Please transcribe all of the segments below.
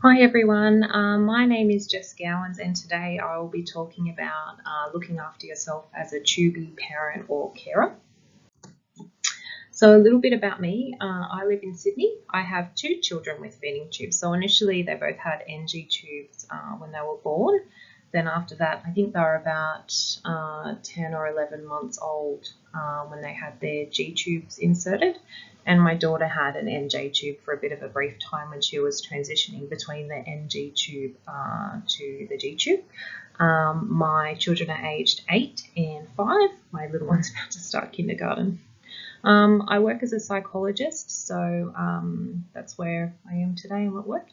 Hi everyone, my name is Jess Gowans and today I will be talking about looking after yourself as a Tubie parent or carer. So a little bit about me, I live in Sydney. I have two children with feeding tubes. So initially they both had NG tubes when they were born. Then after that, I think they were about 10 or 11 months old when they had their G tubes inserted. And my daughter had an NG tube for a bit of a brief time when she was transitioning between the NG tube to the G tube. My children are aged 8 and 5. My little one's about to start kindergarten. I work as a psychologist, so that's where I am today and at work.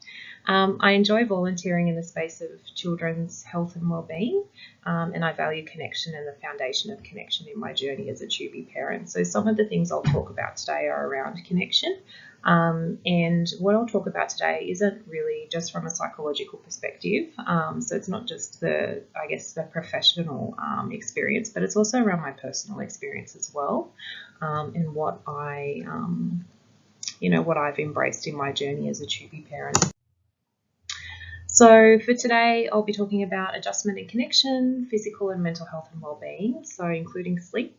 I enjoy volunteering in the space of children's health and wellbeing, and I value connection and the foundation of connection in my journey as a Tubie parent. So some of the things I'll talk about today are around connection, and what I'll talk about today isn't really just from a psychological perspective. So it's not just the professional experience, but it's also around my personal experience as well, and what I've embraced in my journey as a Tubie parent. So for today, I'll be talking about adjustment and connection, physical and mental health and wellbeing, so including sleep,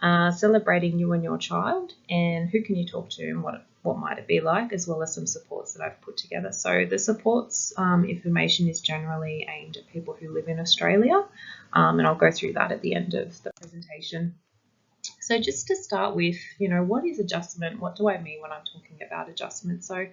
celebrating you and your child, and who can you talk to and what might it be like, as well as some supports that I've put together. So the supports information is generally aimed at people who live in Australia, and I'll go through that at the end of the presentation. So just to start with, what is adjustment? What do I mean when I'm talking about adjustment? So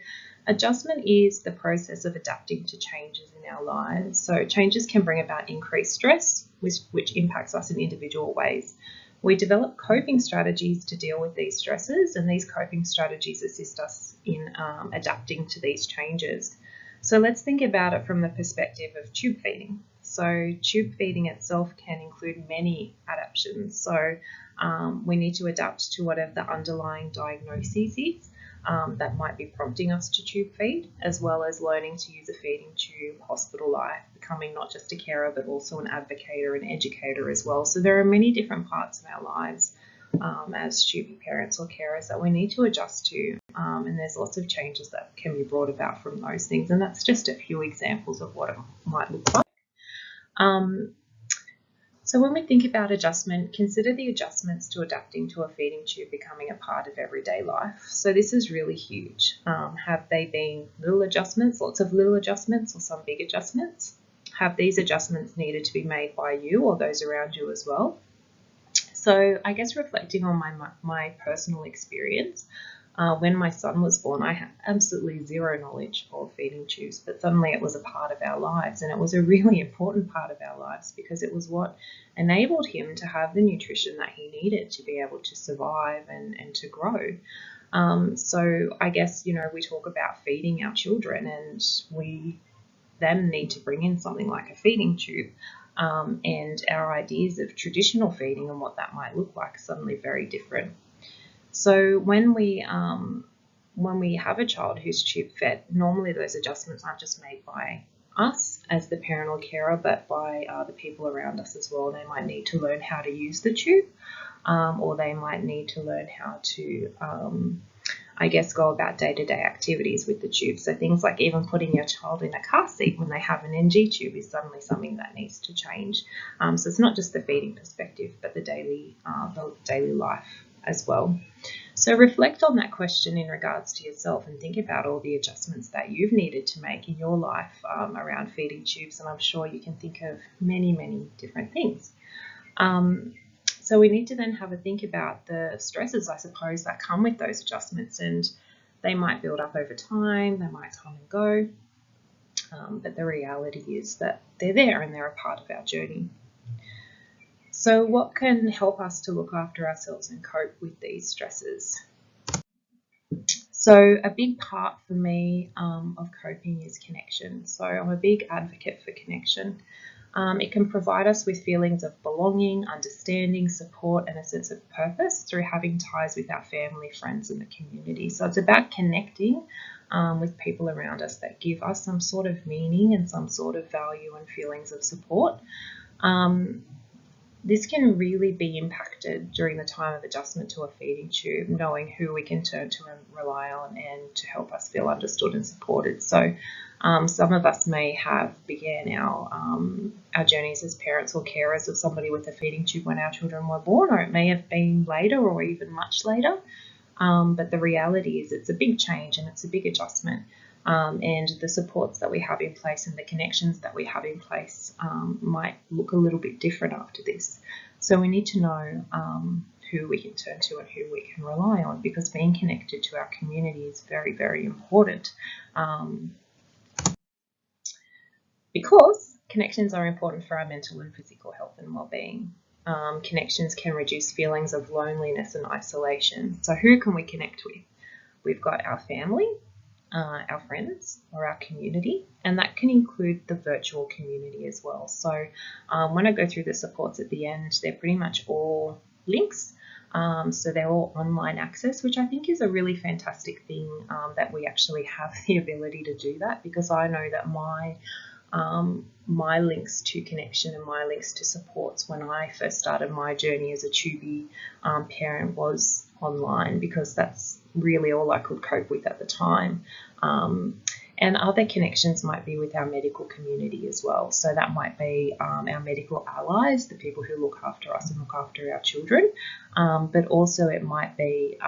adjustment is the process of adapting to changes in our lives. So changes can bring about increased stress, which impacts us in individual ways. We develop coping strategies to deal with these stresses, and these coping strategies assist us in adapting to these changes. So let's think about it from the perspective of tube feeding. So tube feeding itself can include many adaptations. So we need to adapt to whatever the underlying diagnosis is that might be prompting us to tube feed, as well as learning to use a feeding tube, hospital life, becoming not just a carer but also an advocate or an educator as well. So there are many different parts of our lives as Tubie parents or carers that we need to adjust to, and there's lots of changes that can be brought about from those things, and that's just a few examples of what it might look like. So when we think about adjustment, consider the adjustments to adapting to a feeding tube becoming a part of everyday life. So this is really huge. Have they been little adjustments, lots of little adjustments, or some big adjustments? Have these adjustments needed to be made by you or those around you as well? So I guess reflecting on my personal experience, when my son was born, I had absolutely zero knowledge of feeding tubes, but suddenly it was a part of our lives, and it was a really important part of our lives because it was what enabled him to have the nutrition that he needed to be able to survive and to grow. So I guess, we talk about feeding our children, and we then need to bring in something like a feeding tube. And our ideas of traditional feeding and what that might look like are suddenly very different. So when we have a child who's tube fed, normally those adjustments aren't just made by us as the parent or carer, but by the people around us as well. They might need to learn how to use the tube, or they might need to learn how to go about day-to-day activities with the tube. So things like even putting your child in a car seat when they have an NG tube is suddenly something that needs to change. So it's not just the feeding perspective, but the daily life as well. So reflect on that question in regards to yourself and think about all the adjustments that you've needed to make in your life around feeding tubes, and I'm sure you can think of many, many different things. So we need to then have a think about the stresses, I suppose, that come with those adjustments, and they might build up over time, they might come and go, but the reality is that they're there and they're a part of our journey. So what can help us to look after ourselves and cope with these stresses? So a big part for me of coping is connection. So I'm a big advocate for connection. It can provide us with feelings of belonging, understanding, support, and a sense of purpose through having ties with our family, friends, and the community. So it's about connecting with people around us that give us some sort of meaning and some sort of value and feelings of support. This can really be impacted during the time of adjustment to a feeding tube, knowing who we can turn to and rely on and to help us feel understood and supported. So Some of us may have began our journeys as parents or carers of somebody with a feeding tube when our children were born, or it may have been later or even much later. But the reality is it's a big change and it's a big adjustment. And the supports that we have in place and the connections that we have in place might look a little bit different after this. So we need to know who we can turn to and who we can rely on, because being connected to our community is very, very important. Because connections are important for our mental and physical health and well-being. Connections can reduce feelings of loneliness and isolation. So who can we connect with? We've got our family, our friends, or our community, and that can include the virtual community as well. So when I go through the supports at the end, they're pretty much all links. So they're all online access, which I think is a really fantastic thing, that we actually have the ability to do that, because I know that my links to connection and my links to supports when I first started my journey as a Tubie parent was online, because that's really all I could cope with at the time. And other connections might be with our medical community as well. So that might be our medical allies, the people who look after us and look after our children, but also it might be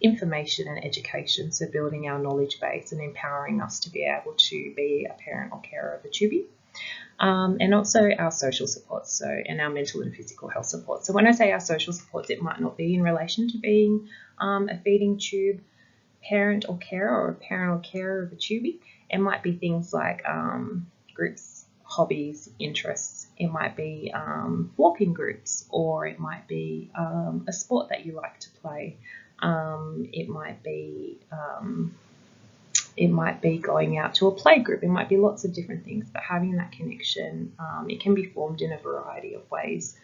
information and education, so building our knowledge base and empowering us to be able to be a parent or carer of a Tubie. And also our social supports, and our mental and physical health supports. So when I say our social supports, it might not be in relation to being a feeding tube parent or carer, or a parent or carer of a Tubie. It might be things like groups, hobbies, interests. It might be walking groups, or it might be a sport that you like to play. It might be going out to a play group. It might be lots of different things, but having that connection, it can be formed in a variety of ways.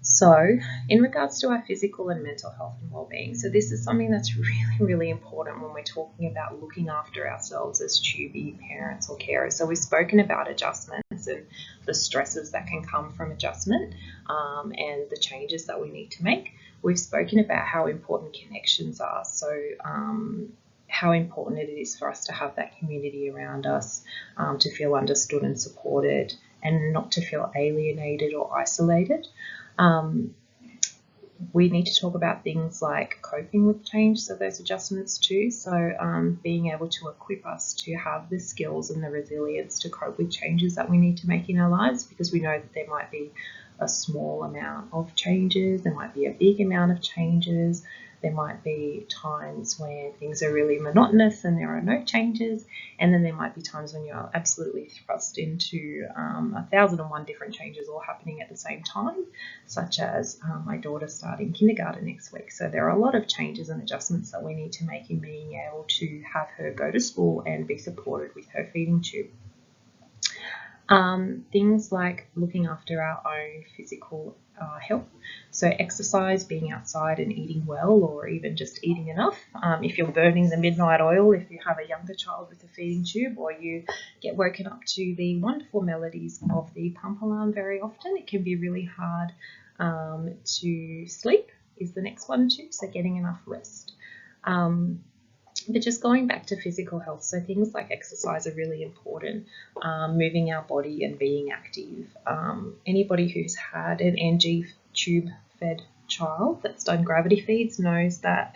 So in regards to our physical and mental health and well-being, so this is something that's really, really important when we're talking about looking after ourselves as Tubie parents or carers. So we've spoken about adjustments and the stresses that can come from adjustment, and the changes that we need to make. We've spoken about how important connections are. So how important it is for us to have that community around us, to feel understood and supported, and not to feel alienated or isolated. We need to talk about things like coping with change, so those adjustments too. So being able to equip us to have the skills and the resilience to cope with changes that we need to make in our lives, because we know that there might be a small amount of changes, there might be a big amount of changes, there might be times when things are really monotonous and there are no changes, and then there might be times when you're absolutely thrust into 1,001 different changes all happening at the same time, such as my daughter starting kindergarten next week. So there are a lot of changes and adjustments that we need to make in being able to have her go to school and be supported with her feeding tube. Things like looking after our own physical health. So exercise, being outside and eating well, or even just eating enough. If you're burning the midnight oil, if you have a younger child with a feeding tube, or you get woken up to the wonderful melodies of the pump alarm very often, it can be really hard to sleep is the next one too. So getting enough rest. But just going back to physical health, so things like exercise are really important, moving our body and being active. Anybody who's had an NG tube fed child that's done gravity feeds knows that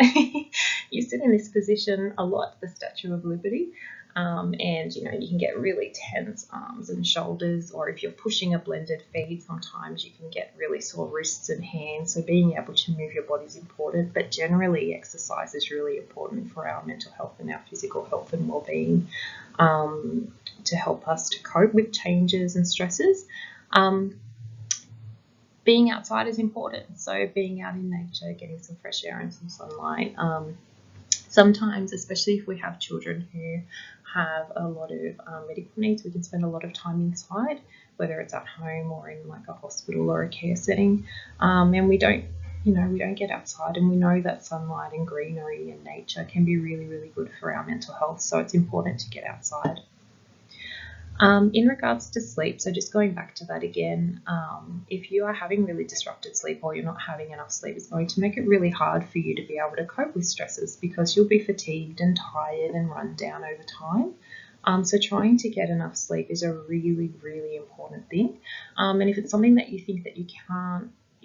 you sit in this position a lot, the Statue of Liberty, and you can get really tense arms and shoulders, or if you're pushing a blended feed, sometimes you can get really sore wrists and hands. So being able to move your body is important, but generally exercise is really important for our mental health and our physical health and well-being, to help us to cope with changes and stresses. Being outside is important, so being out in nature, getting some fresh air and some sunlight. Sometimes, especially if we have children who have a lot of medical needs, we can spend a lot of time inside, whether it's at home or in like a hospital or a care setting, and we don't get outside, and we know that sunlight and greenery and nature can be really, really good for our mental health, so it's important to get outside. In regards to sleep, so just going back to that again, if you are having really disrupted sleep or you're not having enough sleep, it's going to make it really hard for you to be able to cope with stresses because you'll be fatigued and tired and run down over time. So trying to get enough sleep is a really, really important thing. And if it's something that you think that you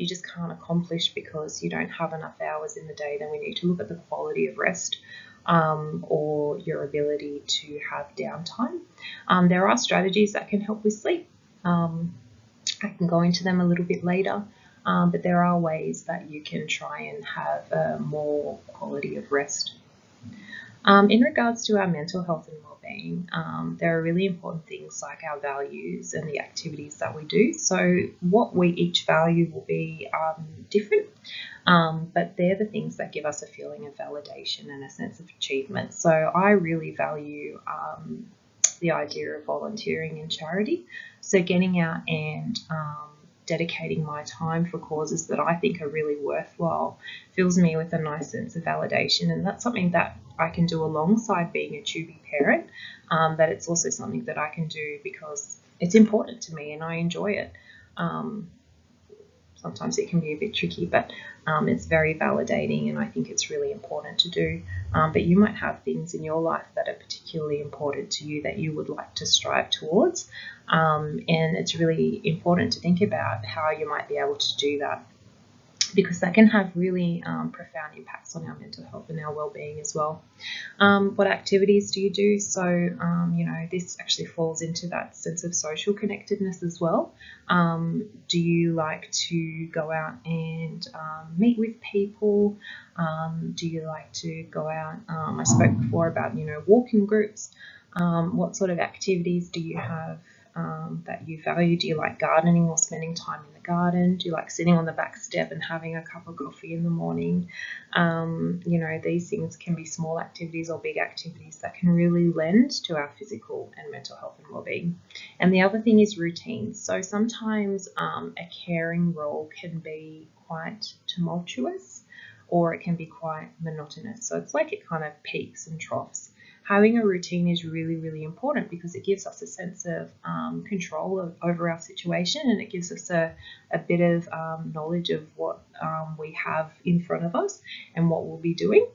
just can't accomplish because you don't have enough hours in the day, then we need to look at the quality of rest. Or your ability to have downtime. There are strategies that can help with sleep. I can go into them a little bit later, but there are ways that you can try and have a more quality of rest. In regards to our mental health and wellbeing, there are really important things like our values and the activities that we do. So what we each value will be different, but they're the things that give us a feeling of validation and a sense of achievement. So I really value the idea of volunteering and charity. So getting out and dedicating my time for causes that I think are really worthwhile fills me with a nice sense of validation, and that's something that I can do alongside being a Tubie parent, but it's also something that I can do because it's important to me and I enjoy it. Sometimes it can be a bit tricky, but it's very validating and I think it's really important to do. But you might have things in your life that are particularly important to you that you would like to strive towards. And it's really important to think about how you might be able to do that, because that can have really profound impacts on our mental health and our well-being as well. What activities do you do? So, this actually falls into that sense of social connectedness as well. Do you like to go out and meet with people? Do you like to go out? I spoke before about, walking groups. What sort of activities do you have that you value? Do you like gardening or spending time in the garden? Do you like sitting on the back step and having a cup of coffee in the morning? These things can be small activities or big activities that can really lend to our physical and mental health and well-being. And the other thing is routines. So sometimes a caring role can be quite tumultuous or it can be quite monotonous. So it's like it kind of peaks and troughs. Having a routine is really, really important because it gives us a sense of control over our situation, and it gives us a bit of knowledge of what we have in front of us and what we'll be doing.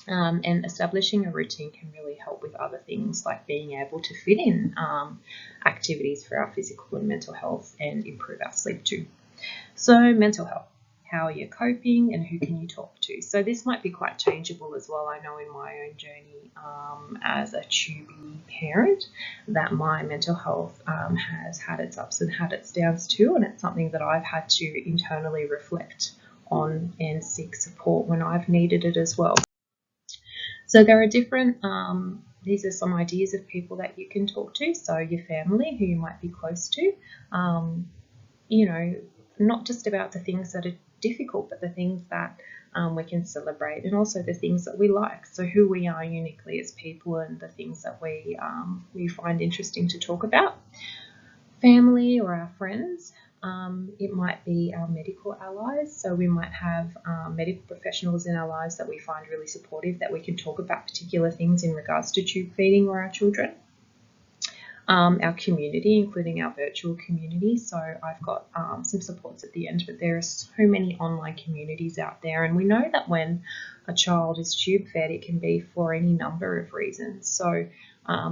And establishing a routine can really help with other things like being able to fit in activities for our physical and mental health and improve our sleep too. So mental health. How are you coping and who can you talk to? So this might be quite changeable as well. I know in my own journey as a Tubie parent that my mental health has had its ups and had its downs too, and it's something that I've had to internally reflect on and seek support when I've needed it as well. So there are different, these are some ideas of people that you can talk to. So your family, who you might be close to, not just about the things that are difficult, but the things that we can celebrate, and also the things that we like. So who we are uniquely as people and the things that we find interesting to talk about. Family or our friends. It might be our medical allies. So we might have medical professionals in our lives that we find really supportive, that we can talk about particular things in regards to tube feeding or our children. Our community, including our virtual community. So I've got some supports at the end, but there are so many online communities out there. And we know that when a child is tube fed, it can be for any number of reasons. So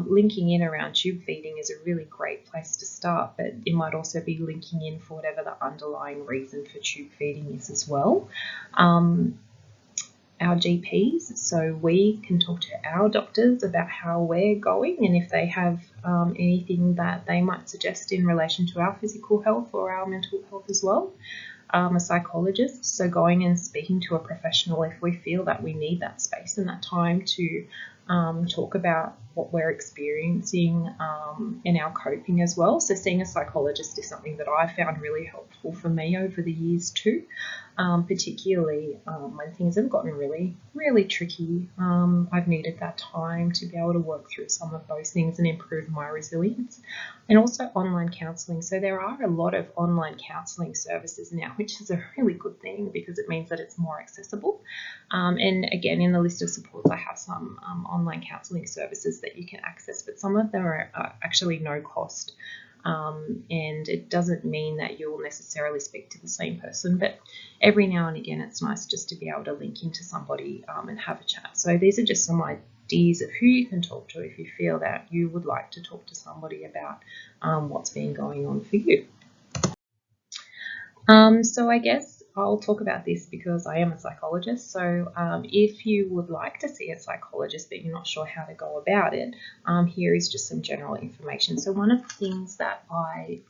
linking in around tube feeding is a really great place to start, but it might also be linking in for whatever the underlying reason for tube feeding is as well. Our GPs, so we can talk to our doctors about how we're going and if they have anything that they might suggest in relation to our physical health or our mental health as well. A psychologist, so going and speaking to a professional if we feel that we need that space and that time to talk about what we're experiencing in our coping as well. So seeing a psychologist is something that I found really helpful for me over the years too, particularly when things have gotten really, really tricky. I've needed that time to be able to work through some of those things and improve my resilience. And also online counselling. So there are a lot of online counselling services now, which is a really good thing because it means that it's more accessible. And again, in the list of supports, I have some online counselling services that you can access, but some of them are actually no cost. And it doesn't mean that you'll necessarily speak to the same person, but every now and again it's nice just to be able to link into somebody and have a chat. So these are just some ideas of who you can talk to if you feel that you would like to talk to somebody about what's been going on for you. So I guess I'll talk about this because I am a psychologist. So if you would like to see a psychologist but you're not sure how to go about it, here is just some general information. So one of the things that I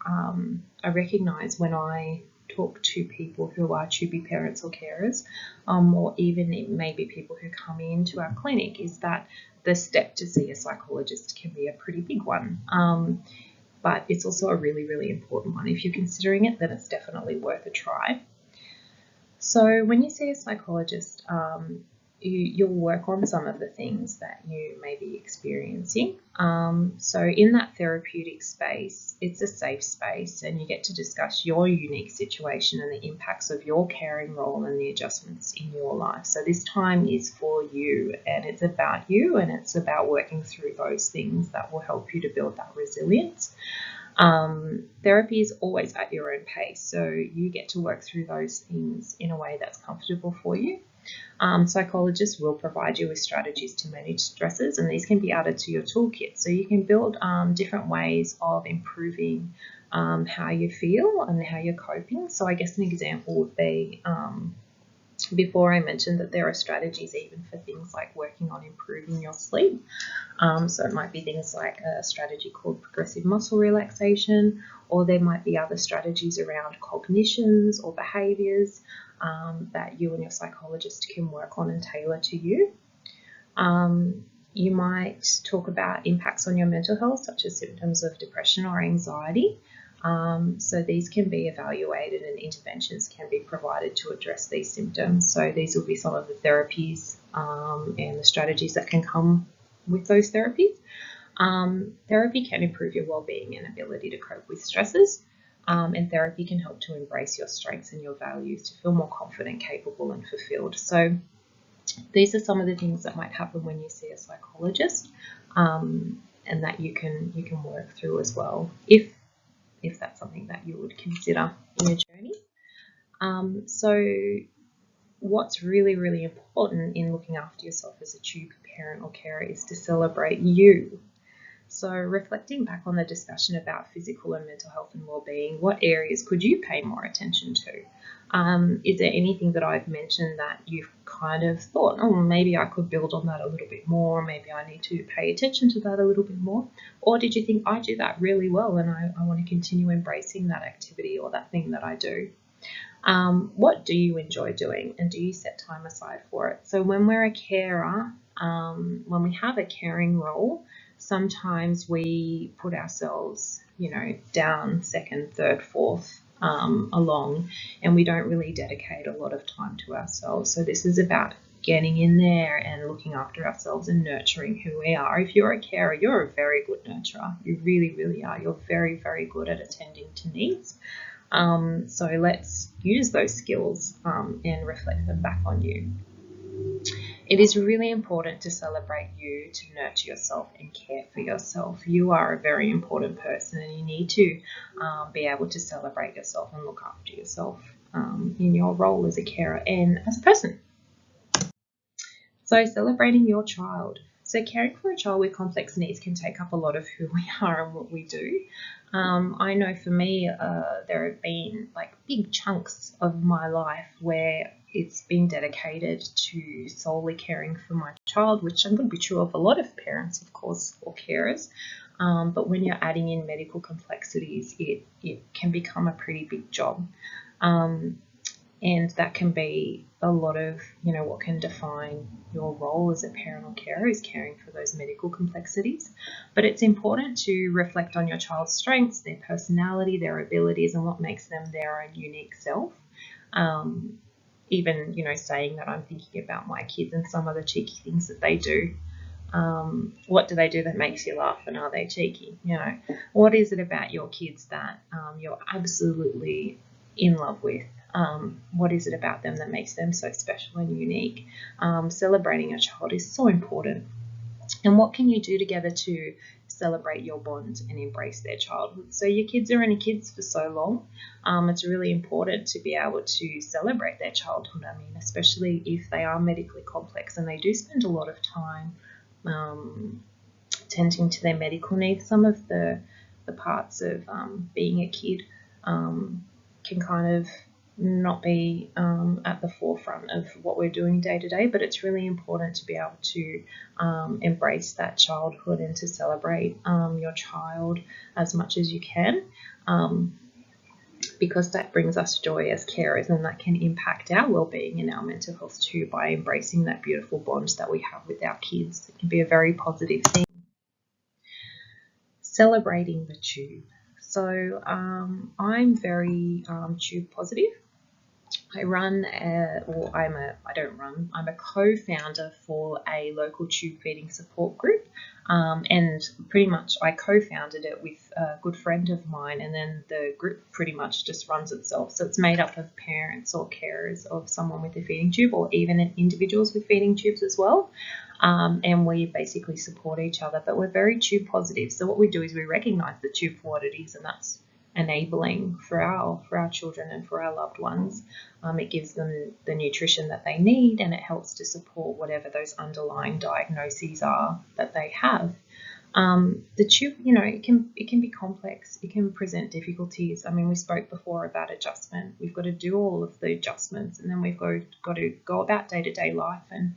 recognise when I talk to people who are Tubie parents or carers, or even it may be people who come into our clinic, is that the step to see a psychologist can be a pretty big one. But it's also a really, really important one. If you're considering it, then it's definitely worth a try. So when you see a psychologist, you'll work on some of the things that you may be experiencing. So in that therapeutic space, it's a safe space and you get to discuss your unique situation and the impacts of your caring role and the adjustments in your life. So this time is for you and it's about you and it's about working through those things that will help you to build that resilience. Therapy is always at your own pace, so you get to work through those things in a way that's comfortable for you. Psychologists will provide you with strategies to manage stresses, and these can be added to your toolkit. So you can build different ways of improving how you feel and how you're coping. So I guess an example would be, before I mentioned that there are strategies even for things like working on improving your sleep. So it might be things like a strategy called progressive muscle relaxation, or there might be other strategies around cognitions or behaviours that you and your psychologist can work on and tailor to you. You might talk about impacts on your mental health, such as symptoms of depression or anxiety. So these can be evaluated and interventions can be provided to address these symptoms. So these will be some of the therapies and the strategies that can come with those therapies. Therapy can improve your well-being and ability to cope with stresses. And therapy can help to embrace your strengths and your values to feel more confident, capable and fulfilled. So these are some of the things that might happen when you see a psychologist, and that you can work through as well if that's something that you would consider in your journey. So what's really, really important in looking after yourself as a Tubie parent or carer is to celebrate you. So reflecting back on the discussion about physical and mental health and well-being, what areas could you pay more attention to? Is there anything that I've mentioned that you've kind of thought, oh, maybe I could build on that a little bit more, maybe I need to pay attention to that a little bit more? Or did you think I do that really well and I want to continue embracing that activity or that thing that I do? What do you enjoy doing and do you set time aside for it? So when we're a carer, when we have a caring role, sometimes we put ourselves, down second, third, fourth along, and we don't really dedicate a lot of time to ourselves. So this is about getting in there and looking after ourselves and nurturing who we are. If you're a carer, you're a very good nurturer. You really, really are. You're very, very good at attending to needs. So let's use those skills and reflect them back on you. It is really important to celebrate you, to nurture yourself and care for yourself. You are a very important person and you need to be able to celebrate yourself and look after yourself in your role as a carer and as a person. So celebrating your child. So caring for a child with complex needs can take up a lot of who we are and what we do. I know for me, there have been like big chunks of my life where it's been dedicated to solely caring for my child, which I'm going to be true of a lot of parents, of course, or carers. But when you're adding in medical complexities, it can become a pretty big job. And that can be a lot of, what can define your role as a parent or carer is caring for those medical complexities. But it's important to reflect on your child's strengths, their personality, their abilities, and what makes them their own unique self. Even, saying that I'm thinking about my kids and some of the cheeky things that they do. What do they do that makes you laugh, and are they cheeky? What is it about your kids that you're absolutely in love with? What is it about them that makes them so special and unique? Celebrating a child is so important. And what can you do together to celebrate your bond and embrace their childhood? So your kids are only kids for so long. It's really important to be able to celebrate their childhood. I mean, especially if they are medically complex and they do spend a lot of time tending to their medical needs. Some of the parts of being a kid can kind of not be at the forefront of what we're doing day to day, but it's really important to be able to embrace that childhood and to celebrate your child as much as you can, because that brings us joy as carers, and that can impact our well-being and our mental health too by embracing that beautiful bond that we have with our kids. It can be a very positive thing. Celebrating the tube. So I'm very tube positive. I run, I'm a co-founder for a local tube feeding support group, and pretty much I co-founded it with a good friend of mine, and then the group pretty much just runs itself. So it's made up of parents or carers of someone with a feeding tube, or even individuals with feeding tubes as well. And we basically support each other, but we're very tube positive. So what we do is we recognise the tube for what it is, and that's enabling for our children and for our loved ones. It gives them the nutrition that they need, and it helps to support whatever those underlying diagnoses are that they have. The tube, it can be complex. It can present difficulties. I mean, we spoke before about adjustment. We've got to do all of the adjustments, and then we've got to go about day-to-day life, and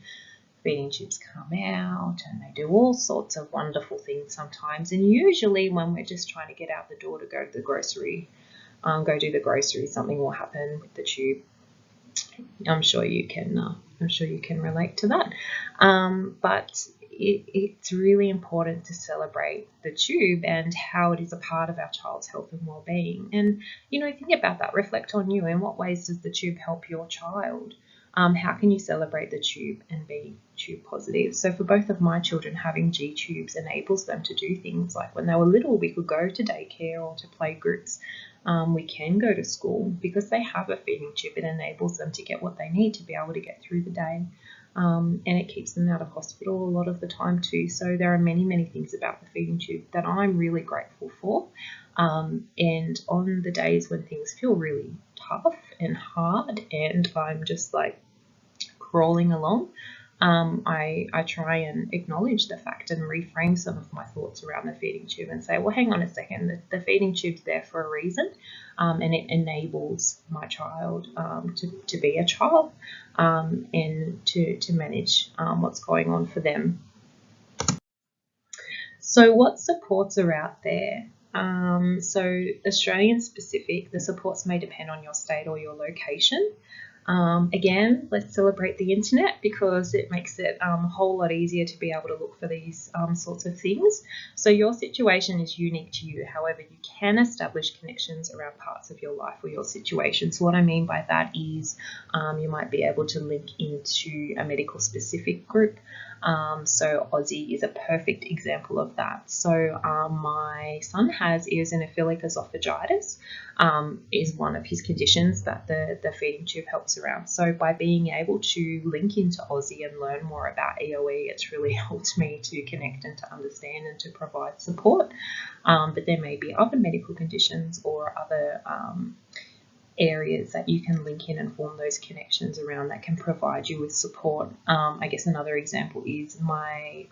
feeding tubes come out and they do all sorts of wonderful things sometimes. And usually when we're just trying to get out the door to go to the grocery, go do the groceries, something will happen with the tube. I'm sure you can relate to that. But it's really important to celebrate the tube and how it is a part of our child's health and well-being. And, think about that. Reflect on you. In what ways does the tube help your child? How can you celebrate the tube and be tube positive? So for both of my children, having G tubes enables them to do things like when they were little, we could go to daycare or to play groups. We can go to school because they have a feeding tube. It enables them to get what they need to be able to get through the day. And it keeps them out of hospital a lot of the time too. So there are many, many things about the feeding tube that I'm really grateful for. And on the days when things feel really tough and hard and I'm just like crawling along, I try and acknowledge the fact and reframe some of my thoughts around the feeding tube and say, well, hang on a second, the feeding tube's there for a reason, and it enables my child to be a child and to manage what's going on for them. So what supports are out there? So Australian specific, the supports may depend on your state or your location. Again, let's celebrate the internet because it makes it a whole lot easier to be able to look for these sorts of things. So your situation is unique to you. However, you can establish connections around parts of your life or your situation. So what I mean by that is you might be able to link into a medical specific group. So ausEE is a perfect example of that. So my son has eosinophilic esophagitis, is one of his conditions that the feeding tube helps around. So by being able to link into ausEE and learn more about EOE, it's really helped me to connect and to understand and to provide support. But there may be other medical conditions or other areas that you can link in and form those connections around that can provide you with support. I guess another example is my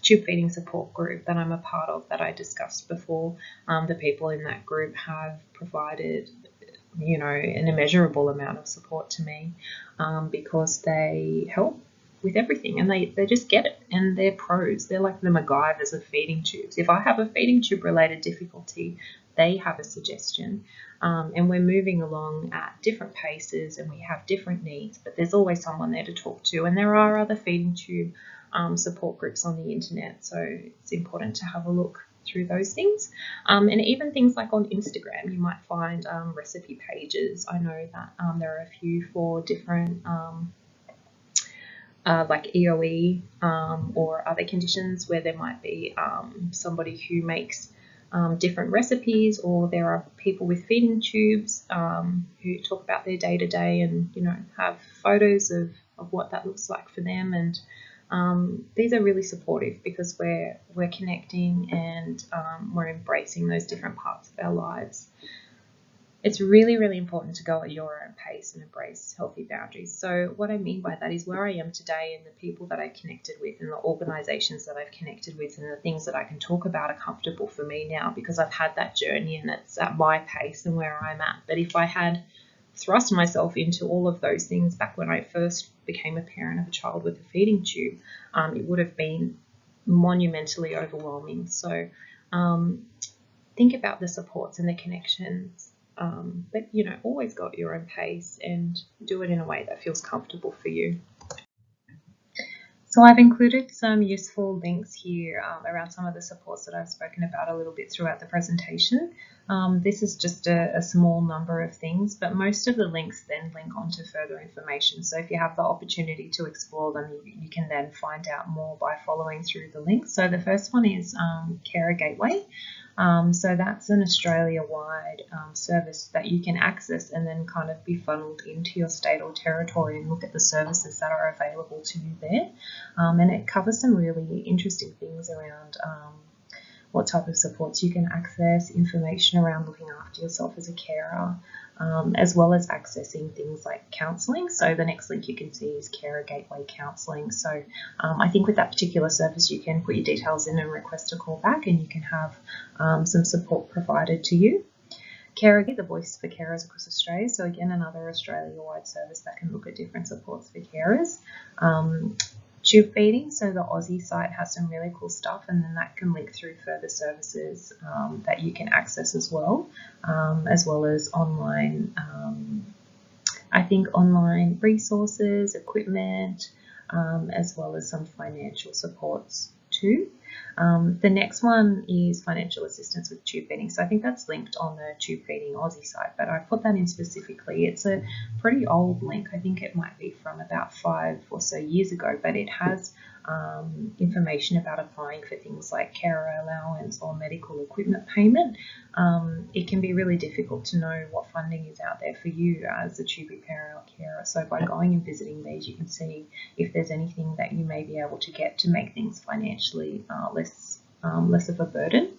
tube feeding support group that I'm a part of that I discussed before. The people in that group have provided an immeasurable amount of support to me because they help with everything and they just get it, and they're pros. They're like the MacGyvers of feeding tubes. If I have a feeding tube related difficulty, they have a suggestion, and we're moving along at different paces and we have different needs, but there's always someone there to talk to, and there are other feeding tube support groups on the internet, so it's important to have a look through those things. And even things like on Instagram, you might find recipe pages. I know that there are a few for different like EOE or other conditions where there might be somebody who makes different recipes, or there are people with feeding tubes who talk about their day-to-day and have photos of what that looks like for them, and these are really supportive because we're connecting and we're embracing those different parts of our lives. It's really, really important to go at your own pace and embrace healthy boundaries. So what I mean by that is where I am today and the people that I've connected with and the organisations that I've connected with and the things that I can talk about are comfortable for me now because I've had that journey and it's at my pace and where I'm at. But if I had thrust myself into all of those things back when I first became a parent of a child with a feeding tube, it would have been monumentally overwhelming. So think about the supports and the connections. But, always go at your own pace and do it in a way that feels comfortable for you. So I've included some useful links here around some of the supports that I've spoken about a little bit throughout the presentation. This is just a small number of things, but most of the links then link on to further information. So if you have the opportunity to explore them, you can then find out more by following through the links. So the first one is Carer Gateway. So that's an Australia-wide service that you can access and then kind of be funneled into your state or territory and look at the services that are available to you there. And it covers some really interesting things around what type of supports you can access, information around looking after yourself as a carer, as well as accessing things like counselling. So the next link you can see is Carer Gateway Counselling. So I think with that particular service, you can put your details in and request a call back and you can have some support provided to you. Carer, the voice for carers across Australia. So again, another Australia-wide service that can look at different supports for carers. Tube feeding, so the ausEE site has some really cool stuff, and then that can link through further services that you can access as well as online, online resources, equipment, as well as some financial supports too. The next one is financial assistance with tube feeding. So I think that's linked on the tube feeding ausEE site, but I put that in specifically. It's a pretty old link. I think it might be from about 5 or so years ago, but it has information about applying for things like carer allowance or medical equipment payment. It can be really difficult to know what funding is out there for you as a Tubie parent or carer. So by going and visiting these, you can see if there's anything that you may be able to get to make things financially less of a burden.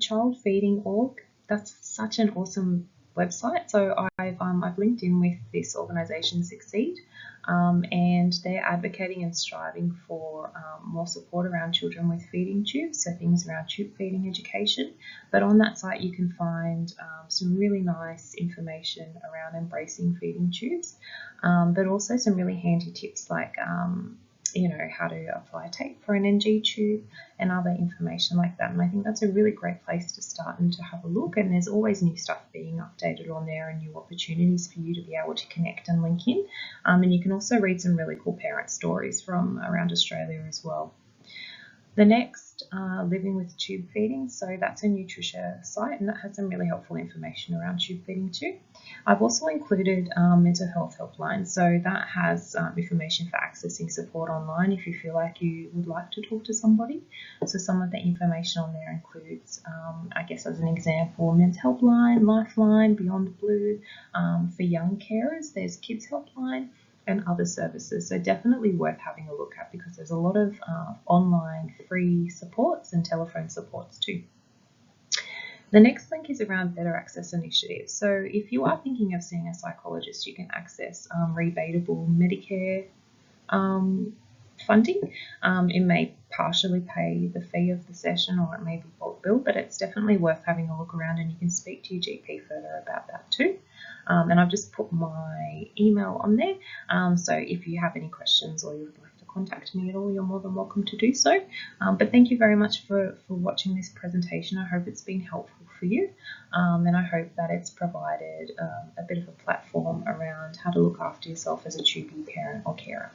Child Feeding Org, that's such an awesome website. So I've linked in with this organisation, Succeed, and they're advocating and striving for more support around children with feeding tubes, so things around tube feeding education. But on that site you can find some really nice information around embracing feeding tubes, but also some really handy tips like how to apply tape for an NG tube and other information like that. And I think that's a really great place to start and to have a look. And there's always new stuff being updated on there and new opportunities for you to be able to connect and link in. And you can also read some really cool parent stories from around Australia as well. The next, Living with Tube Feeding, so that's a Nutricia site and that has some really helpful information around tube feeding too. I've also included mental health helpline, so that has information for accessing support online if you feel like you would like to talk to somebody. So some of the information on there includes, as an example, Men's Helpline, Lifeline, Beyond Blue. For young carers, there's Kids Helpline and other services. So definitely worth having a look at because there's a lot of online free supports and telephone supports too. The next link is around better access initiatives. So if you are thinking of seeing a psychologist, you can access rebatable Medicare funding. It may partially pay the fee of the session or it may be bulk bill, but it's definitely worth having a look around and you can speak to your GP further about that too. And I've just put my email on there. So if you have any questions or you would like to contact me at all, you're more than welcome to do so. But thank you very much for watching this presentation. I hope it's been helpful for you. And I hope that it's provided a bit of a platform around how to look after yourself as a Tubie parent or carer.